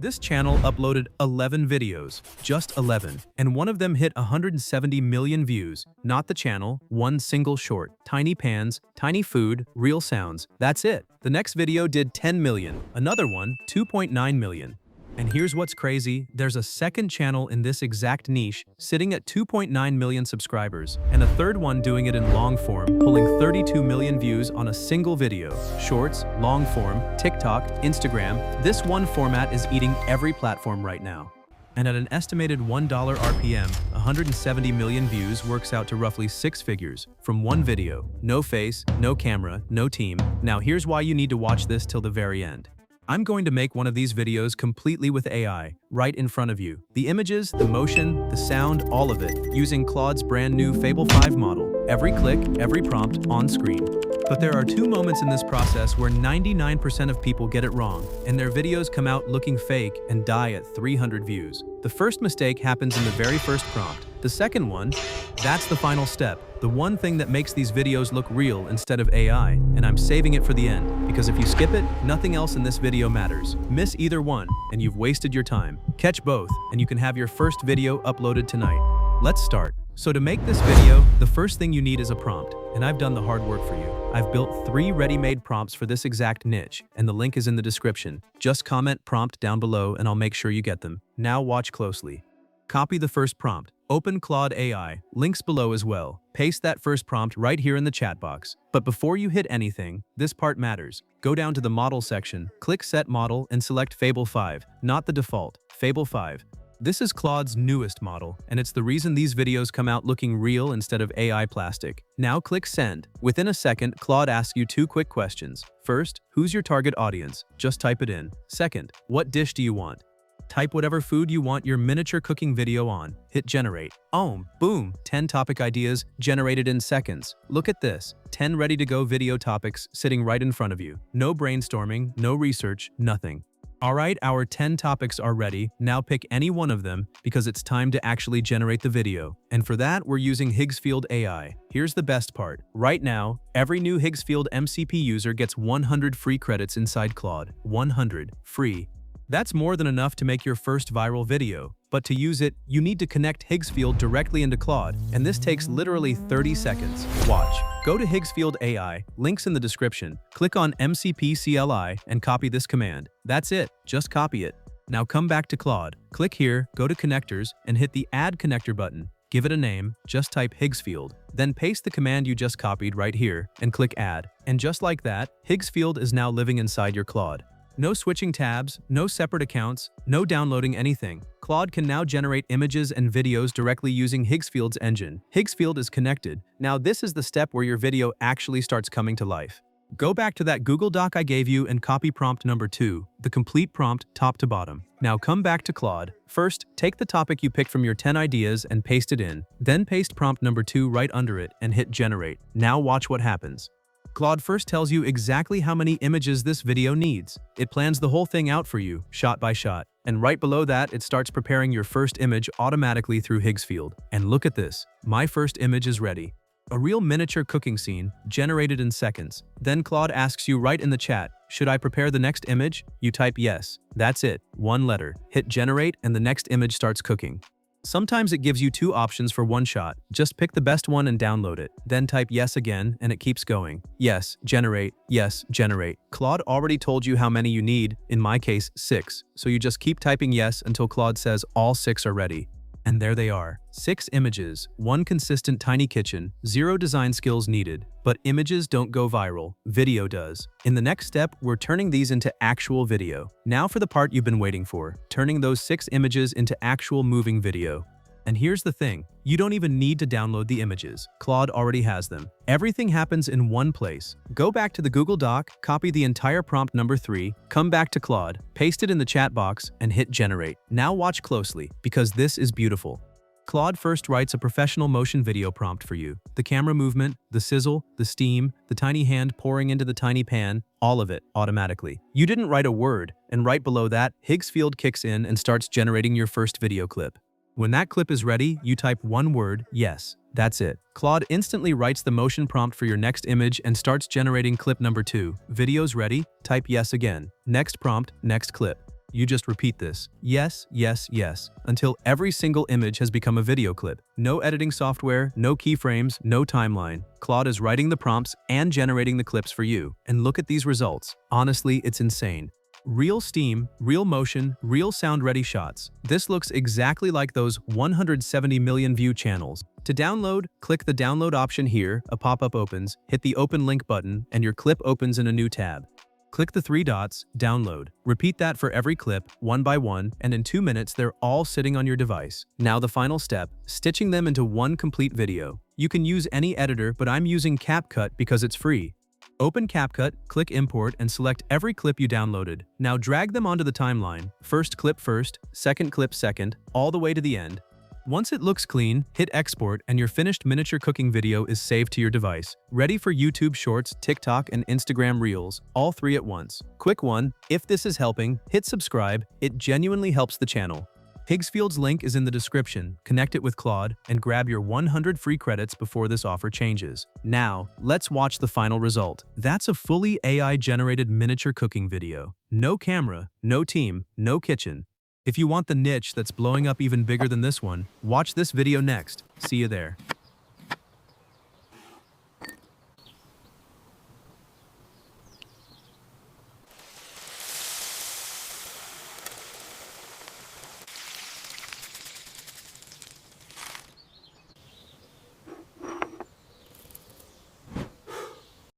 This channel uploaded 11 videos, just 11, and one of them hit 170 million views. Not the channel, one single short. Tiny pans, tiny food, real sounds. That's it. The next video did 10 million, another one 2.9 million. And here's what's crazy, there's a second channel in this exact niche sitting at 2.9 million subscribers, and a third one doing it in long form, pulling 32 million views on a single video. Shorts, long form, TikTok, Instagram, this one format is eating every platform right now. And at an estimated $1 RPM, 170 million views works out to roughly 6 figures from one video. No face, no camera, no team. Now here's why you need to watch this till the very end. I'm going to make one of these videos completely with AI, right in front of you. The images, the motion, the sound, all of it, using Claude's brand new Fable 5 model. Every click, every prompt, on screen. But there are two moments in this process where 99% of people get it wrong, and their videos come out looking fake and die at 300 views. The first mistake happens in the very first prompt. The second one, that's the final step. The one thing that makes these videos look real instead of AI, and I'm saving it for the end, because if you skip it, nothing else in this video matters. Miss either one, and you've wasted your time. Catch both, and you can have your first video uploaded tonight. Let's start. So to make this video, the first thing you need is a prompt, and I've done the hard work for you. I've built 3 ready-made prompts for this exact niche, and the link is in the description. Just comment prompt down below and I'll make sure you get them. Now watch closely. Copy the first prompt. Open Claude AI, links below as well. Paste that first prompt right here in the chat box. But before you hit anything, this part matters. Go down to the model section, click Set Model and select Fable 5, not the default, Fable 5. This is Claude's newest model, and it's the reason these videos come out looking real instead of AI plastic. Now click Send. Within a second, Claude asks you 2 quick questions. First, who's your target audience? Just type it in. Second, what dish do you want? Type whatever food you want your miniature cooking video on. Hit generate. Boom, 10 topic ideas generated in seconds. Look at this, 10 ready-to-go video topics sitting right in front of you. No brainstorming, no research, nothing. Alright, our 10 topics are ready. Now pick any one of them because it's time to actually generate the video. And for that, we're using Higgsfield AI. Here's the best part. Right now, every new Higgsfield MCP user gets 100 free credits inside Claude. 100 free. That's more than enough to make your first viral video. But to use it, you need to connect Higgsfield directly into Claude, and this takes literally 30 seconds. Watch. Go to Higgsfield AI, links in the description, click on MCP CLI, and copy this command. That's it, just copy it. Now come back to Claude, click here, go to Connectors, and hit the Add Connector button. Give it a name, just type Higgsfield. Then paste the command you just copied right here, and click Add. And just like that, Higgsfield is now living inside your Claude. No switching tabs, no separate accounts, no downloading anything. Claude can now generate images and videos directly using Higgsfield's engine. Higgsfield is connected. Now this is the step where your video actually starts coming to life. Go back to that Google Doc I gave you and copy prompt number 2, the complete prompt top to bottom. Now come back to Claude. First, take the topic you picked from your 10 ideas and paste it in. Then paste prompt number 2 right under it and hit generate. Now watch what happens. Claude first tells you exactly how many images this video needs. It plans the whole thing out for you, shot by shot. And right below that, it starts preparing your first image automatically through Higgsfield. And look at this. My first image is ready. A real miniature cooking scene, generated in seconds. Then Claude asks you right in the chat, should I prepare the next image? You type yes. That's it. 1 letter. Hit generate and the next image starts cooking. Sometimes it gives you 2 options for one shot. Just pick the best one and download it. Then type yes again and it keeps going. Yes, generate. Yes, generate. Claude already told you how many you need, in my case 6. So you just keep typing yes until Claude says all 6 are ready. And there they are. 6 images, 1 consistent tiny kitchen, 0 design skills needed. But images don't go viral, video does. In the next step, we're turning these into actual video. Now for the part you've been waiting for, turning those 6 images into actual moving video. And here's the thing, you don't even need to download the images. Claude already has them. Everything happens in one place. Go back to the Google Doc, copy the entire prompt number 3, come back to Claude, paste it in the chat box, and hit generate. Now watch closely, because this is beautiful. Claude first writes a professional motion video prompt for you. The camera movement, the sizzle, the steam, the tiny hand pouring into the tiny pan, all of it automatically. You didn't write a word, and right below that, Higgsfield kicks in and starts generating your first video clip. When that clip is ready, you type 1 word, yes. That's it. Claude instantly writes the motion prompt for your next image and starts generating clip number 2. Videos ready? Type yes again. Next prompt, next clip. You just repeat this. Yes, yes, yes, until every single image has become a video clip. No editing software, no keyframes, no timeline. Claude is writing the prompts and generating the clips for you. And look at these results. Honestly, it's insane. Real steam, real motion, real sound-ready shots. This looks exactly like those 170 million view channels. To download, click the download option here, a pop-up opens, hit the open link button, and your clip opens in a new tab. Click the three dots, download. Repeat that for every clip, one by one, and in 2 minutes they're all sitting on your device. Now the final step, stitching them into one complete video. You can use any editor, but I'm using CapCut because it's free. Open CapCut, click Import, and select every clip you downloaded. Now drag them onto the timeline. First clip first, second clip second, all the way to the end. Once it looks clean, hit Export and your finished miniature cooking video is saved to your device. Ready for YouTube Shorts, TikTok, and Instagram Reels, all 3 at once. Quick one, if this is helping, hit subscribe. It genuinely helps the channel. Higgsfield's link is in the description. Connect it with Claude and grab your 100 free credits before this offer changes. Now, let's watch the final result. That's a fully AI-generated miniature cooking video. No camera, no team, no kitchen. If you want the niche that's blowing up even bigger than this one, watch this video next. See you there.